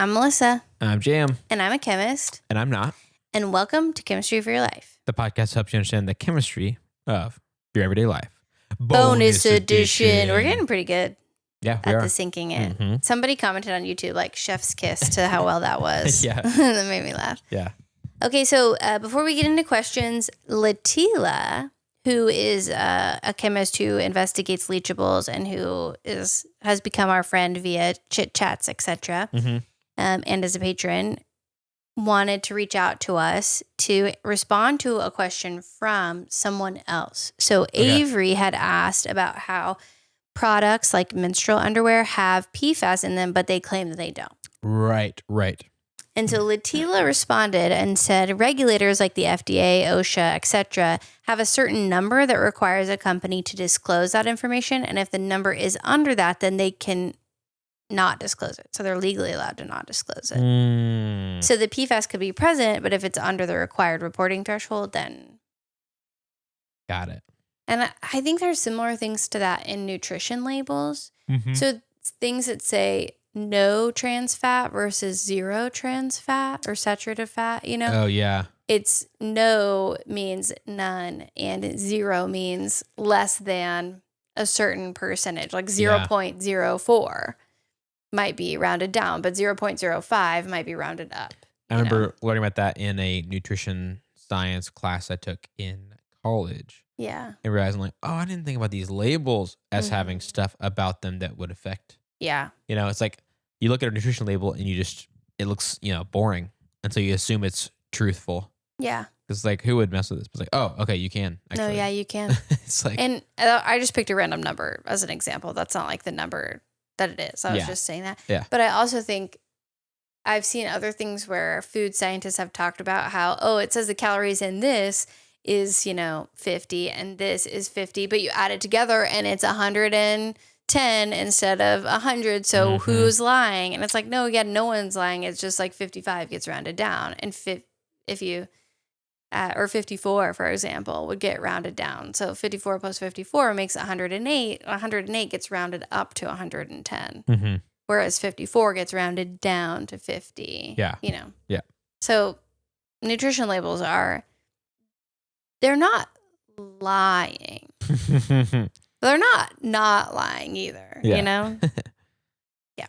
I'm Melissa. I'm Jam. And I'm a chemist. And I'm not. And welcome to Chemistry for Your Life. The podcast helps you understand the chemistry of your everyday life. Bonus edition. We're getting pretty good at the syncing it. Mm-hmm. Somebody commented on YouTube, like, chef's kiss to how well that was. Yeah. That made me laugh. Yeah. Okay, so before we get into questions, Letila, who is a chemist who investigates leachables and who has become our friend via chit chats, etc., and as a patron, wanted to reach out to us to respond to a question from someone else. So Avery had asked about how products like menstrual underwear have PFAS in them, but they claim that they don't. Right. And so Letila responded and said regulators like the FDA, OSHA, etc., have a certain number that requires a company to disclose that information. And if the number is under that, then they can not disclose it. So they're legally allowed to not disclose it. So the PFAS could be present, but if it's under the required reporting threshold, then... Got it. And I think there's similar things to that in nutrition labels. So things that say no trans fat versus zero trans fat or saturated fat, you know? Oh, yeah. It's no means none and zero means less than a certain percentage, like 0.04 might be rounded down, but 0.05 might be rounded up. I remember learning about that in a nutrition science class I took in college. Yeah. And realizing like, oh, I didn't think about these labels as having stuff about them that would affect. Yeah. You know, it's like you look at a nutrition label and it looks, boring. And so you assume it's truthful. Yeah. It's like, who would mess with this? It's like, oh, okay, you can. Actually. No, yeah, you can. It's like, and I just picked a random number as an example. That's not like the number that it is. I was just saying that. Yeah. But I also think I've seen other things where food scientists have talked about how, it says the calories in this is, 50 and this is 50, but you add it together and it's 110 instead of 100. So who's lying? And it's like, no one's lying. It's just like 55 gets rounded down. And if you, or 54, for example, would get rounded down. So 54 plus 54 makes 108. 108 gets rounded up to 110. Whereas 54 gets rounded down to 50. Yeah. Yeah. So nutrition labels they're not lying. They're not lying either, Yeah. Yeah.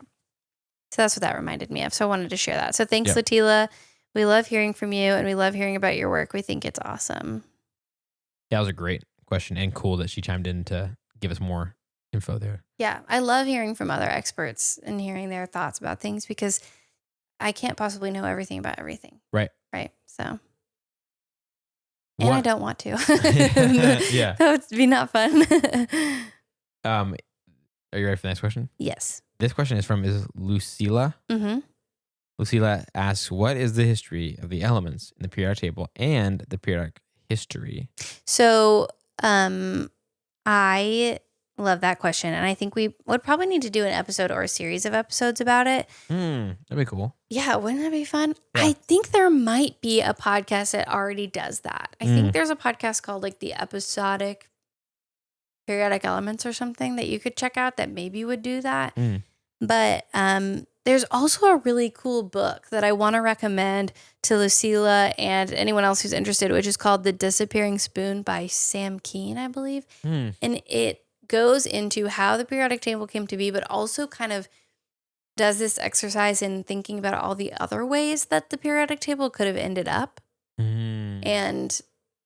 So that's what that reminded me of. So I wanted to share that. So thanks, Letila. We love hearing from you and we love hearing about your work. We think it's awesome. Yeah, that was a great question and cool that she chimed in to give us more info there. Yeah, I love hearing from other experts and hearing their thoughts about things because I can't possibly know everything about everything. Right. So, and I don't want to. Yeah. That would be not fun. Are you ready for the next question? Yes. This question is from Lucila. Lucila asks, what is the history of the elements in the periodic table and the periodic history? So, I love that question. And I think we would probably need to do an episode or a series of episodes about it. That'd be cool. Yeah, wouldn't that be fun? Yeah. I think there might be a podcast that already does that. I think there's a podcast called like the Episodic Periodic Elements or something that you could check out that maybe would do that. But there's also a really cool book that I want to recommend to Lucila and anyone else who's interested, which is called The Disappearing Spoon by Sam Keene, I believe. And it goes into how the periodic table came to be, but also kind of does this exercise in thinking about all the other ways that the periodic table could have ended up. And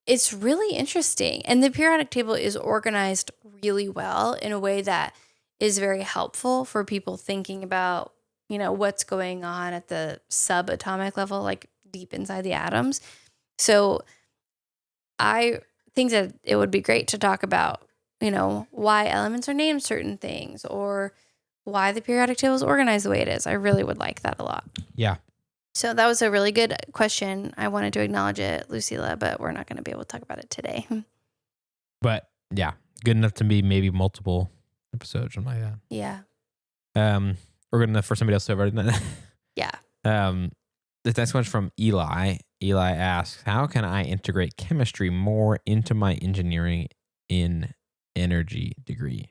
it's really interesting. And the periodic table is organized really well in a way that is very helpful for people thinking about, what's going on at the subatomic level, like deep inside the atoms. So I think that it would be great to talk about, why elements are named certain things or why the periodic table is organized the way it is. I really would like that a lot. Yeah. So that was a really good question. I wanted to acknowledge it, Lucila, but we're not going to be able to talk about it today. But yeah, good enough to be maybe multiple episodes, something like that. Yeah. We're good enough for somebody else to have already done that. Yeah. This next one's from Eli. Eli asks, how can I integrate chemistry more into my engineering in energy degree?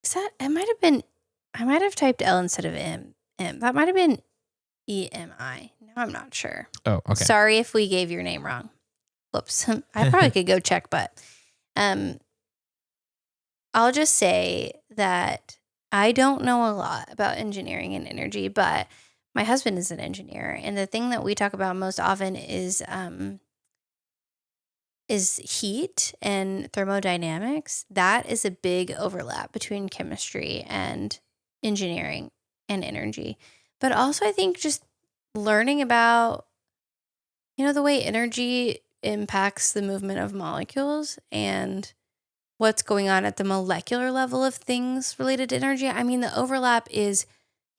Is that, I might have typed L instead of M. M. That might have been EMI. Now I'm not sure. Oh, okay. Sorry if we gave your name wrong. Whoops. I probably could go check, but I'll just say that I don't know a lot about engineering and energy, but my husband is an engineer, and the thing that we talk about most often is heat and thermodynamics. That is a big overlap between chemistry and engineering and energy. But also I think just learning about, the way energy impacts the movement of molecules and what's going on at the molecular level of things related to energy. I mean, the overlap is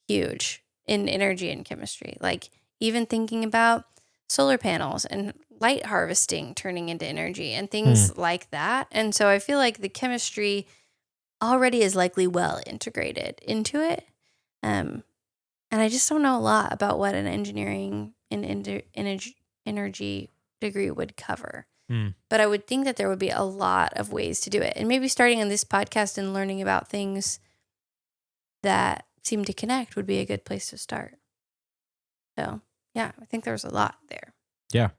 huge in energy and chemistry. Like even thinking about solar panels and light harvesting turning into energy and things like that. And so I feel like the chemistry already is likely well integrated into it. And I just don't know a lot about what an engineering and energy degree would cover. But I would think that there would be a lot of ways to do it. And maybe starting on this podcast and learning about things that seem to connect would be a good place to start. So, yeah, I think there's a lot there. Yeah.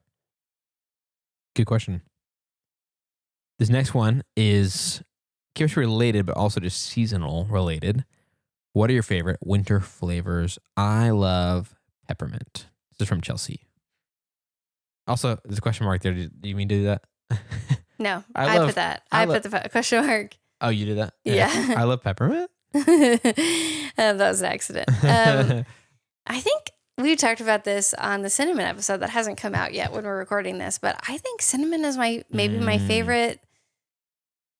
Good question. This next one is chemistry related, but also just seasonal related. What are your favorite winter flavors? I love peppermint. This is from Chelsea. Also, there's a question mark there. Do you mean to do that? No, I put that. I put the question mark. Oh, you did that? Yeah. I love peppermint. That was an accident. I think we talked about this on the cinnamon episode that hasn't come out yet when we're recording this, but I think cinnamon is maybe my favorite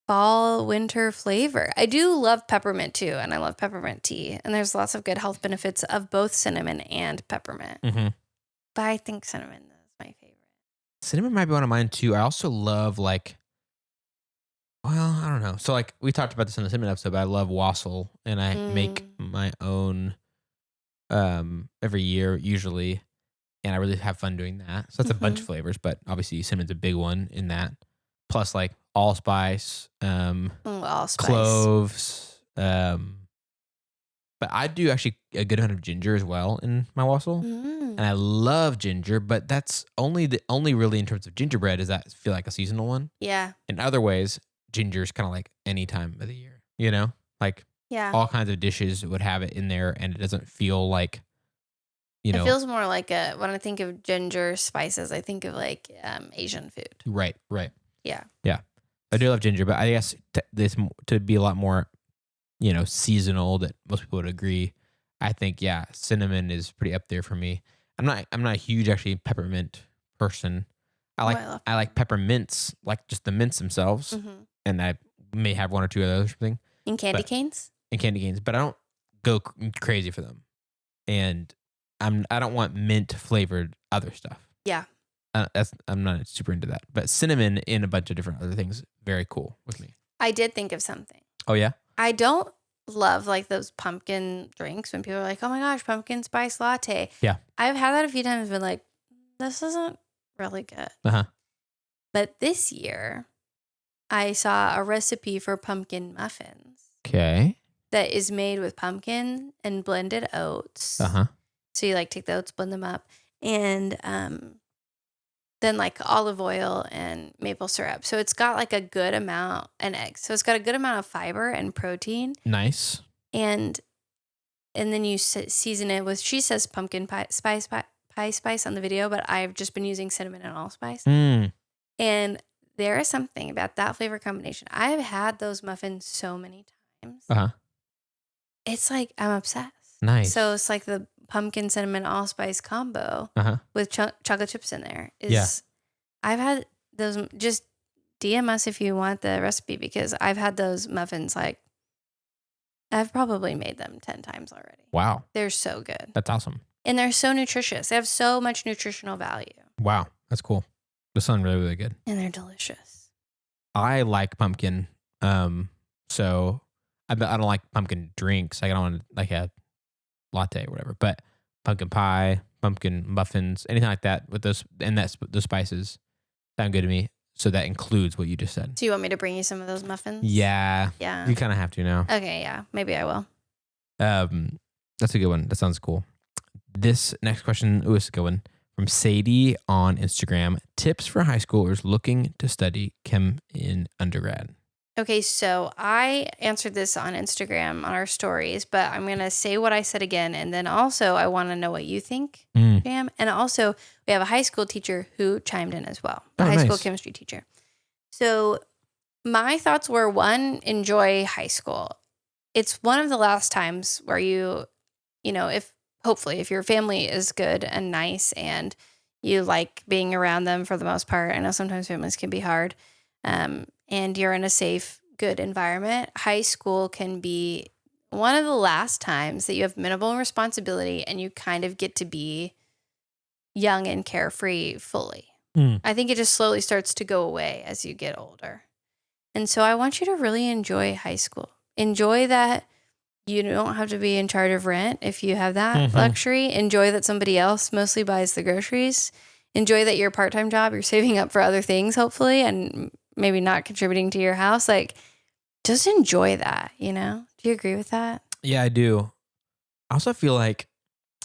fall winter flavor. I do love peppermint too, and I love peppermint tea, and there's lots of good health benefits of both cinnamon and peppermint. But I think cinnamon is my favorite. Cinnamon might be one of mine too. I also love I don't know. So we talked about this in the cinnamon episode, but I love wassail, and I make my own every year usually, and I really have fun doing that. So that's a bunch of flavors, but obviously cinnamon's a big one in that. Plus allspice, allspice, cloves, but I do actually a good amount of ginger as well in my wassail, and I love ginger. But that's only really in terms of gingerbread is that feel like a seasonal one. Yeah. In other ways, ginger is kind of like any time of the year. All kinds of dishes would have it in there, and it doesn't feel like. It feels more like when I think of ginger spices, I think of Asian food. Right. Yeah. I do love ginger, but I guess this to be a lot more, seasonal that most people would agree. I think cinnamon is pretty up there for me. I'm not a huge actually peppermint person. I like peppermints, like just the mints themselves, and I may have one or two of those or something. And candy canes, but I don't go crazy for them, and I don't want mint flavored other stuff. Yeah. I'm not super into that, but cinnamon in a bunch of different other things, very cool with me. I did think of something. Oh yeah? I don't love those pumpkin drinks when people are like, oh my gosh, pumpkin spice latte. Yeah. I've had that a few times and been like, this isn't really good. But this year, I saw a recipe for pumpkin muffins. Okay. That is made with pumpkin and blended oats. So you take the oats, blend them up, and then olive oil and maple syrup. So it's got a good amount, and eggs. So it's got a good amount of fiber and protein. Nice. And then you season it with, she says pumpkin pie spice on the video, but I've just been using cinnamon and allspice. And there is something about that flavor combination. I've had those muffins so many times. It's I'm obsessed. Nice. So it's the pumpkin cinnamon allspice combo with chocolate chips in there. I've had those. Just DM us if you want the recipe, because I've had those muffins I've probably made them 10 times already. Wow. They're so good. That's awesome. And they're so nutritious. They have so much nutritional value. Wow. That's cool. They sound really, really good. And they're delicious. I like pumpkin. So I don't like pumpkin drinks. I don't want a latte or whatever, but pumpkin pie, pumpkin muffins, anything like that with those spices sound good to me. So that includes what you just said. Do you want me to bring you some of those muffins? Yeah. You kind of have to now. Okay. Yeah. Maybe I will. That's a good one. That sounds cool. This next question is a good one from Sadie on Instagram. Tips for high schoolers looking to study chem in undergrad. Okay, so I answered this on Instagram on our stories, but I'm going to say what I said again. And then also, I want to know what you think, Jam. And also, we have a high school teacher who chimed in as well, a high school chemistry teacher. So my thoughts were, one, enjoy high school. It's one of the last times where you know, if your family is good and nice and you like being around them for the most part. I know sometimes families can be hard. And you're in a safe, good environment. High school can be one of the last times that you have minimal responsibility and you kind of get to be young and carefree fully. I think it just slowly starts to go away as you get older. And so I want you to really enjoy high school. Enjoy that you don't have to be in charge of rent if you have that luxury. Enjoy that somebody else mostly buys the groceries. Enjoy that your part-time job, you're saving up for other things, hopefully, and maybe not contributing to your house. Like, just enjoy that, you know? Do you agree with that? Yeah, I do. I also feel like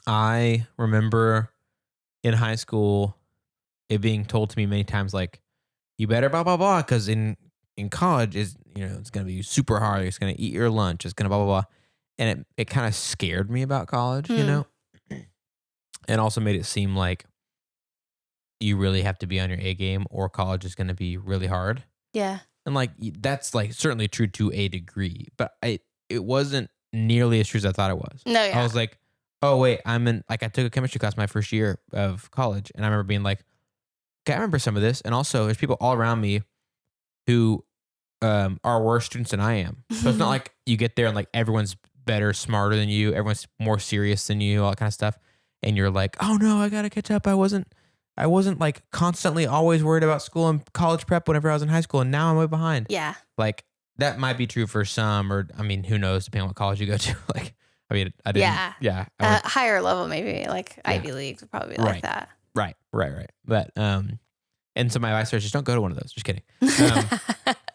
I remember in high school it being told to me many times, like, you better blah, blah, blah, because in college, it's going to be super hard. It's going to eat your lunch. It's going to blah, blah, blah. And it kind of scared me about college, you know? And also made it seem like you really have to be on your A game or college is going to be really hard. Yeah. And like, that's like certainly true to a degree, but it wasn't nearly as true as I thought it was. No, yeah. I was like, oh wait, I took a chemistry class my first year of college. And I remember being like, okay, I remember some of this. And also there's people all around me who are worse students than I am. So it's not like you get there and like everyone's better, smarter than you. Everyone's more serious than you, all that kind of stuff. And you're like, oh no, I got to catch up. I wasn't like constantly always worried about school and college prep whenever I was in high school. And now I'm way behind. Yeah. Like that might be true for some, or I mean, who knows, depending on what college you go to. Like, I mean, I didn't. Yeah. Higher level, maybe like Ivy League would probably be like that. Right. But, and so my advice is just don't go to one of those. Just kidding.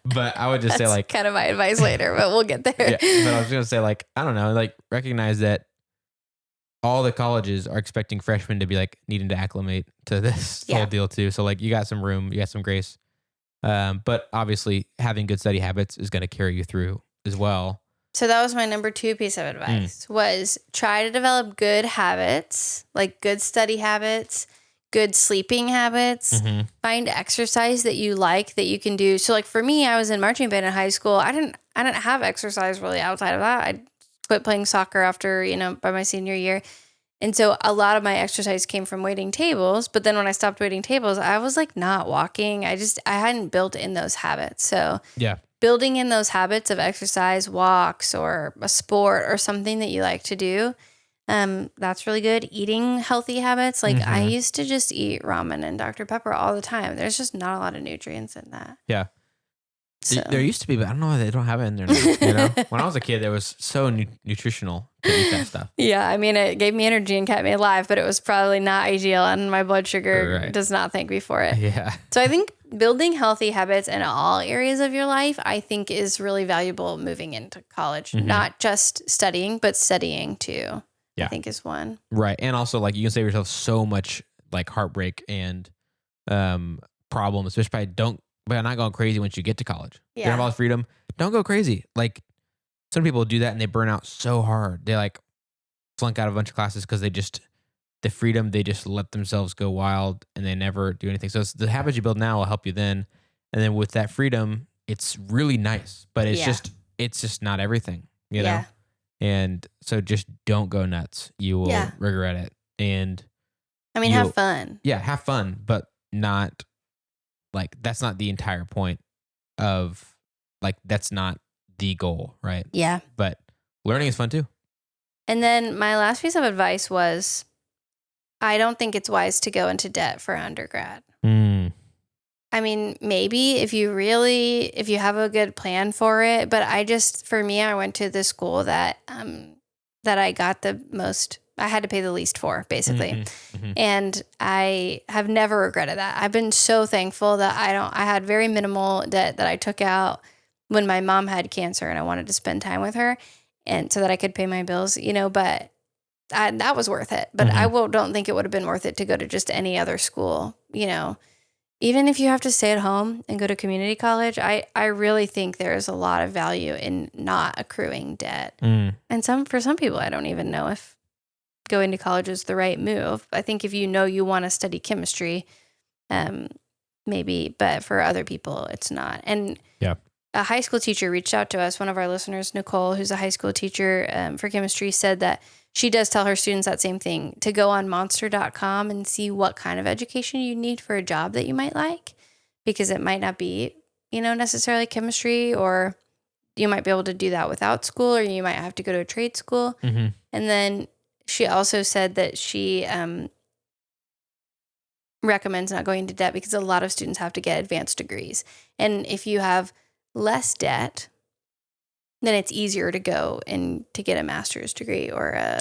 But I would just say like kind of my advice later, but we'll get there. Yeah, but I was going to say like, I don't know, like recognize that all the colleges are expecting freshmen to be like needing to acclimate to this whole deal too. So like you got some room, you got some grace. But obviously having good study habits is going to carry you through as well. So that was my number 2 piece of advice was try to develop good habits, like good study habits, good sleeping habits, find exercise that you like that you can do. So like for me, I was in marching band in high school. I didn't have exercise really outside of that. I quit playing soccer after, by my senior year. And so a lot of my exercise came from waiting tables. But then when I stopped waiting tables, I was like not walking. I hadn't built in those habits. So building in those habits of exercise, walks, or a sport or something that you like to do, that's really good. Eating healthy habits. Like I used to just eat ramen and Dr. Pepper all the time. There's just not a lot of nutrients in that. Yeah. So. There used to be, but I don't know why they don't have it in there now. When I was a kid, it was so nutritional to eat that stuff. Yeah, I mean, it gave me energy and kept me alive, but it was probably not ideal, and my blood sugar does not thank me for it. Yeah. So I think building healthy habits in all areas of your life, I think, is really valuable moving into college. Not just studying, but studying too. I think is one. Right, and also like you can save yourself so much like heartbreak and problems, especially by not going crazy once you get to college. You have all the freedom. Don't go crazy. Like some people do that and they burn out so hard. They like flunk out of a bunch of classes because they just let themselves go wild and they never do anything. So it's the habits you build now will help you then. And then with that freedom, it's really nice, but it's just not everything, you know? And so just don't go nuts. You will regret it. And I mean, have fun. Yeah, have fun, but not like that's not the entire point of like that's not the goal, right? Yeah. But learning is fun too. And then my last piece of advice was I don't think it's wise to go into debt for undergrad. I mean, maybe if you have a good plan for it, but for me, I went to the school that I got the most, I had to pay the least for, basically. And I have never regretted that. I've been so thankful that I had very minimal debt that I took out when my mom had cancer and I wanted to spend time with her and so that I could pay my bills, but that was worth it. But I don't think it would have been worth it to go to just any other school. You know, even if you have to stay at home and go to community college, I really think there's a lot of value in not accruing debt. And for some people, I don't even know if going to college is the right move. I think if you know you want to study chemistry, maybe, but for other people, it's not. And a high school teacher reached out to us. One of our listeners, Nicole, who's a high school teacher for chemistry, said that she does tell her students that same thing, to go on monster.com and see what kind of education you need for a job that you might like, because it might not be, necessarily chemistry, or you might be able to do that without school, or you might have to go to a trade school. And then she also said that she recommends not going into debt because a lot of students have to get advanced degrees. And if you have less debt, then it's easier to go and to get a master's degree or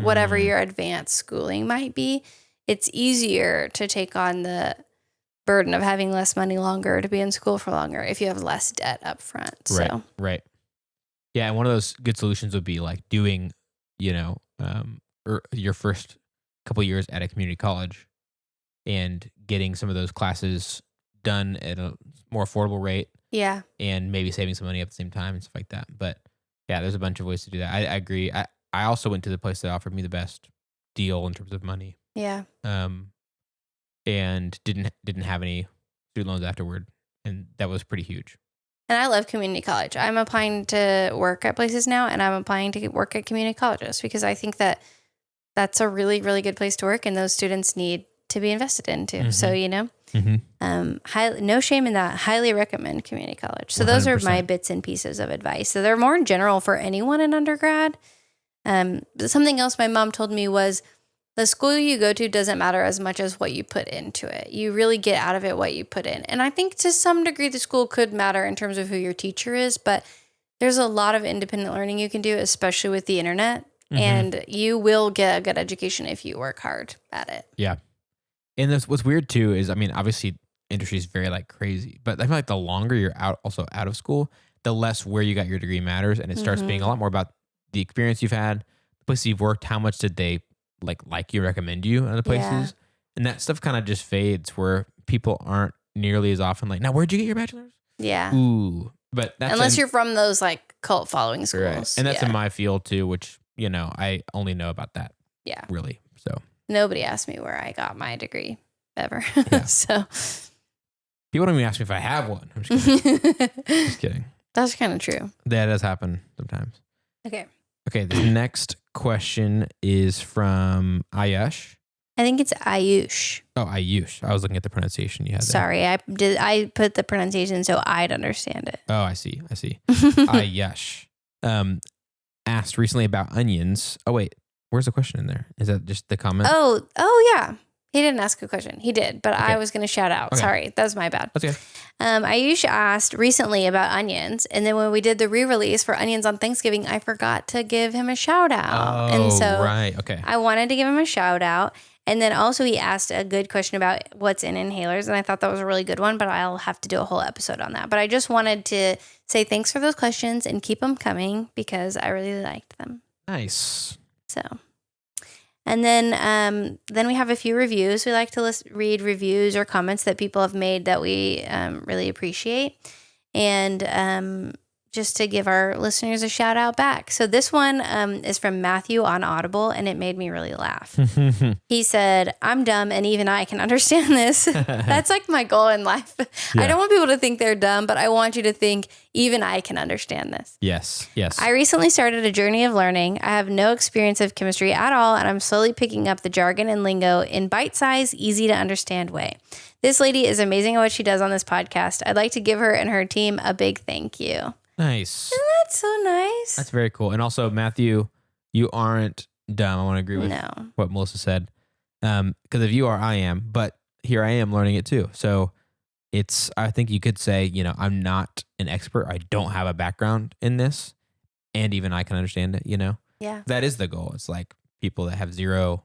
whatever your advanced schooling might be. It's easier to take on the burden of having less money longer, to be in school for longer, if you have less debt up front. Right. Yeah, and one of those good solutions would be like doing, your first couple years at a community college and getting some of those classes done at a more affordable rate. Yeah. And maybe saving some money at the same time and stuff like that. But yeah, there's a bunch of ways to do that. I agree. I also went to the place that offered me the best deal in terms of money. Yeah. And didn't have any student loans afterward. And that was pretty huge. And I love community college. I'm applying to work at places now, and I'm applying to work at community colleges because I think that that's a really, really good place to work, and those students need to be invested into. So, no shame in that. Highly recommend community college. So 100%. Those are my bits and pieces of advice. So they're more general for anyone in undergrad. But something else my mom told me was the school you go to doesn't matter as much as what you put into it. You really get out of it what you put in. And I think to some degree the school could matter in terms of who your teacher is, but there's a lot of independent learning you can do, especially with the internet. And you will get a good education if you work hard at it. Yeah. And what's weird too is, obviously industry is very like crazy, but I feel like the longer you're out of school, the less where you got your degree matters. And it starts being a lot more about the experience you've had, the places you've worked, how much did they like you, recommend you in other places. Yeah. And that stuff kind of just fades where people aren't nearly as often like, now where'd you get your bachelor's? Yeah. Ooh. But that's unless you're from those like cult following schools. Right. And that's in my field too, which, I only know about that. Yeah. Really. So nobody asked me where I got my degree ever. Yeah. So people don't even ask me if I have one. I'm just kidding. Just kidding. That's kind of true. That does happen sometimes. Okay. The next question is from Ayush. I think it's Ayush. Oh, Ayush. I was looking at the pronunciation you had there. Sorry, I put the pronunciation so I'd understand it. Oh, I see. Ayush. Asked recently about onions. Oh, wait. Where's the question in there? Is that just the comment? Oh yeah. He didn't ask a question. He did, but okay. I was going to shout out. Okay. Sorry, that was my bad. That's okay. Ayush asked recently about onions, and then when we did the re-release for Onions on Thanksgiving, I forgot to give him a shout out. Oh, and so right. Okay. I wanted to give him a shout out. And then also he asked a good question about what's in inhalers, and I thought that was a really good one, but I'll have to do a whole episode on that. But I just wanted to say thanks for those questions and keep them coming because I really liked them. Nice. So... And then we have a few reviews. We like to read reviews or comments that people have made that we really appreciate. And just to give our listeners a shout out back. So this one is from Matthew on Audible, and it made me really laugh. He said, "I'm dumb and even I can understand this." That's like my goal in life. Yeah. I don't want people to think they're dumb, but I want you to think even I can understand this. Yes. I recently started a journey of learning. I have no experience of chemistry at all, and I'm slowly picking up the jargon and lingo in bite-sized, easy to understand way. This lady is amazing at what she does on this podcast. I'd like to give her and her team a big thank you. Nice. Isn't that so nice? That's very cool. And also, Matthew, you aren't dumb. I want to agree with what Melissa said. Because if you are, I am. But here I am learning it too. So I think you could say, I'm not an expert. I don't have a background in this. And even I can understand it, Yeah. That is the goal. It's like people that have zero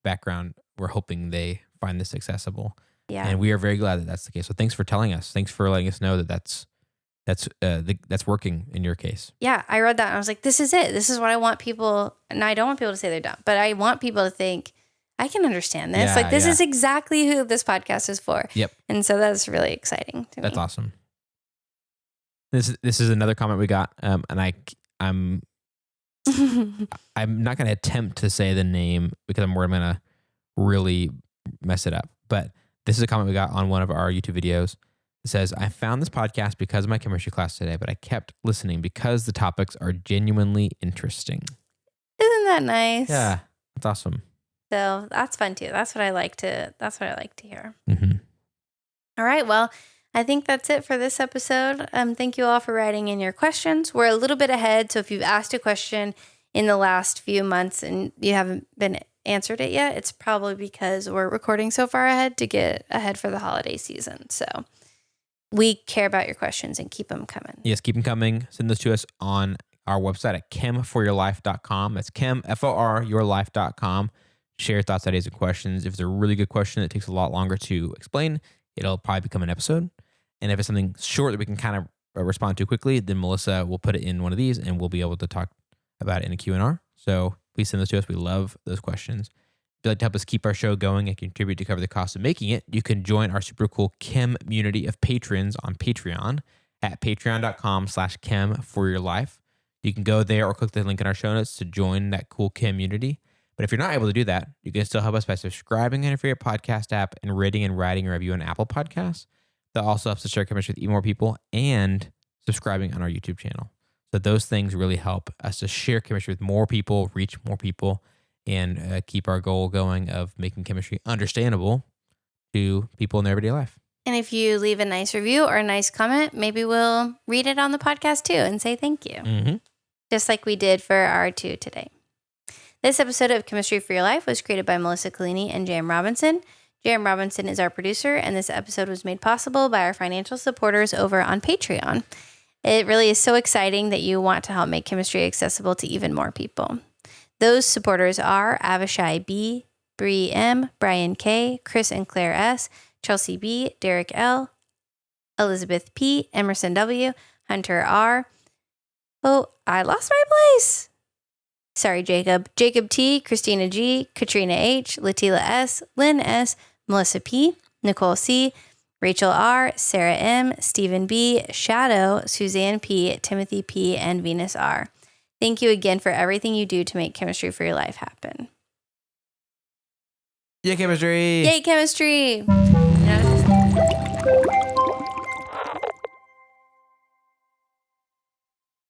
background, we're hoping they find this accessible. Yeah. And we are very glad that that's the case. So thanks for telling us. Thanks for letting us know that that's that's working in your case. Yeah, I read that and I was like, this is it. This is what I want people. And I don't want people to say they're dumb, but I want people to think, I can understand this. Yeah, this is exactly who this podcast is for. Yep. And so that's really exciting to me. That's awesome. This is another comment we got, and I'm not going to attempt to say the name because I'm worried I'm going to really mess it up. But this is a comment we got on one of our YouTube videos. It says, I found this podcast because of my chemistry class today, but I kept listening because the topics are genuinely interesting. Isn't that nice? Yeah, that's awesome. So that's fun too. That's what I like to hear. Mm-hmm. All right. Well, I think that's it for this episode. Thank you all for writing in your questions. We're a little bit ahead. So if you've asked a question in the last few months and you haven't been answered it yet, it's probably because we're recording so far ahead to get ahead for the holiday season. So we care about your questions and keep them coming. Yes, keep them coming. Send those to us on our website at chemforyourlife.com. That's chemforyourlife.com. Share your thoughts, ideas, and questions. If it's a really good question that takes a lot longer to explain, it'll probably become an episode. And if it's something short that we can kind of respond to quickly, then Melissa will put it in one of these and we'll be able to talk about it in a Q&R. So please send those to us. We love those questions. If you'd like to help us keep our show going and contribute to cover the cost of making it, you can join our super cool Chem community of patrons on Patreon at patreon.com/chemforyourlife. You can go there or click the link in our show notes to join that cool Chem community. But if you're not able to do that, you can still help us by subscribing in your favorite podcast app and rating and writing a review on Apple Podcasts. That also helps us share chemistry with even more people and subscribing on our YouTube channel. So those things really help us to share chemistry with more people, reach more people, and keep our goal going of making chemistry understandable to people in their everyday life. And if you leave a nice review or a nice comment, maybe we'll read it on the podcast too and say thank you. Mm-hmm. Just like we did for our 2 today. This episode of Chemistry for Your Life was created by Melissa Collini and J.M. Robinson. J.M. Robinson is our producer, and this episode was made possible by our financial supporters over on Patreon. It really is so exciting that you want to help make chemistry accessible to even more people. Those supporters are Avishai B, Bri M, Brian K, Chris and Claire S, Chelsea B, Derek L, Elizabeth P, Emerson W, Hunter R. Oh, I lost my place. Sorry, Jacob. Jacob T, Kristina G, Katrina H, Letila S, Lyn S, Melissa P, Nicole C, Rachel R, Sarah M, Stephen B, Shadow, Suzanne P, Timothy P, and Venus R. Thank you again for everything you do to make Chemistry for Your Life happen. Yay, chemistry! Yay, chemistry!